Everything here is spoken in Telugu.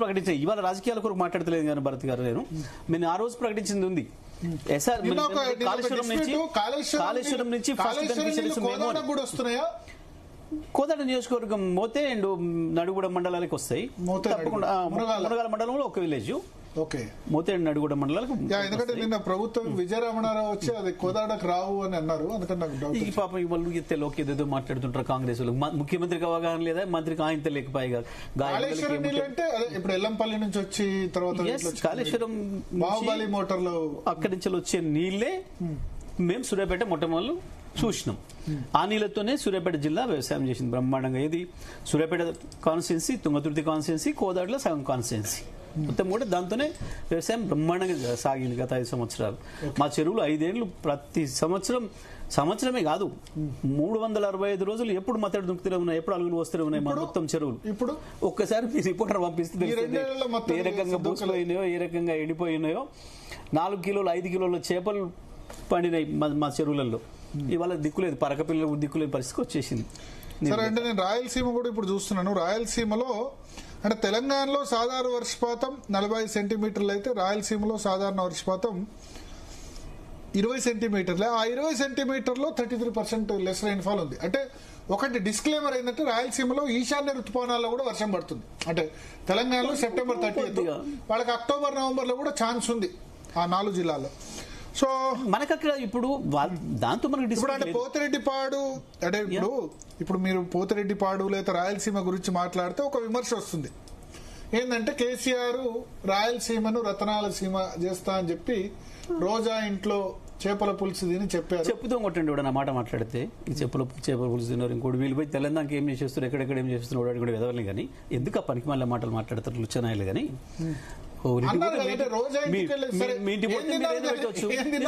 ప్రకటించారు. ఇవాళ రాజకీయాల కొరకు మాట్లాడతలేదు కానీ భరత్ గారు, నేను ఆ రోజు ప్రకటించింది ఉంది. కాళేశ్వరం నుంచి కోదాడ నియోజకవర్గం మోతే అండ్ నడుగూడ మండలాలకు వస్తాయి. తప్పకుండా మునగాల మండలంలో ఒక విలేజ్ మోతే అండ్ నడుగూడ మండలాలకు. ఎందుకంటే నిన్న ప్రభుత్వం విజయరామనారావు వచ్చి అది కోదాడకు రావు అని అన్నారు. అందుకని నాకు డౌట్. ఈ పాప వాళ్ళు లోకి ఏదేదో మాట్లాడుతుంటారు కాంగ్రెస్ వాళ్ళు. మంత్రికి అవగాహన లేదా, మంత్రికి ఆయన లేకపోయి అంటే ఇప్పుడు ఎల్లంపల్లి నుంచి వచ్చి తర్వాత కాళేశ్వరం బాహుబలి మోటార్లు అక్కడి నుంచి వచ్చే నీళ్లే మేము సూర్యాపేట మొట్టమొదలు చూసినాం. ఆ నీళ్లతోనే సూర్యాపేట జిల్లా వ్యవసాయం చేసింది బ్రహ్మాండంగా. ఇది సూర్యాపేట కాన్స్టిట్యున్సీ, తుంగతుర్తి కాన్స్టిట్యున్సీ, కోదాడలో సగం కాన్స్టిట్యున్సీ మొత్తం కూడా దాంతోనే వ్యవసాయం బ్రహ్మాండంగా సాగింది గత 5 సంవత్సరాలు. మా చెరువులు 5 ఏళ్లు ప్రతి సంవత్సరమే కాదు 365 రోజులు ఎప్పుడు మత్తడి దుంకుతూనే ఉన్నాయి, ఎప్పుడు అలుగులు వస్తూనే ఉన్నాయి మా మొత్తం చెరువులు. ఇప్పుడు ఒక్కసారి మీ రిపోర్టర్ పంపిస్తే ఏ రకంగా బూసిపోయినాయో, ఏ రకంగా ఎండిపోయినాయో. 4 కిలోలు 5 కిలోల చేపలు పండినాయి మా చెరువులలో. ఇవాళ దిక్కులేదు, పరక పిల్లలకు దిక్కులేని పరిస్థితి వచ్చేసింది. సరే అంటే నేను రాయలసీమ కూడా ఇప్పుడు చూస్తున్నాను. రాయలసీమలో అంటే తెలంగాణలో సాధారణ వర్షపాతం 40 సెంటీమీటర్లు అయితే రాయలసీమలో సాధారణ వర్షపాతం 20 సెంటీమీటర్లే. ఆ 20 సెంటీమీటర్లో 33% లెస్ రైన్ఫాల్ ఉంది. అంటే ఒకటి డిస్క్లైమర్ ఏంటంటే రాయలసీమలో ఈశాన్య ఋతుపవనాల్లో కూడా వర్షం పడుతుంది. అంటే తెలంగాణలో సెప్టెంబర్ 30 వాళ్ళకి అక్టోబర్ నవంబర్ లో కూడా ఛాన్స్ ఉంది ఆ 4 జిల్లాల్లో. సో మనకు అక్కడ ఇప్పుడు దాంతో మనకి ఇప్పుడు అంటే పోతిరెడ్డిపాడు అంటే ఇప్పుడు మీరు పోతిరెడ్డిపాడు లేదా రాయలసీమ గురించి మాట్లాడితే ఒక విమర్శ వస్తుంది. ఏంటంటే కేసీఆర్ రాయలసీమను రతనాల సీమ చేస్తా అని చెప్పి రోజా ఇంట్లో చేపల పులుసు తిని చెప్పారు. చెప్పుతో కొట్టండి కూడా నా మాట మాట్లాడితే ఈ చేపల పులుసు తిన్నారు. ఇంకోటి వీళ్ళు పోయి తెలంగాణకి ఏం చేసేస్తారు, ఎక్కడెక్కడ ఏం చేస్తున్నారు కూడా వెదవని కానీ ఎందుకు ఆ పనికి మళ్ళీ మాటలు మాట్లాడతారు లుచ్చనాయలు కానీ. రోజా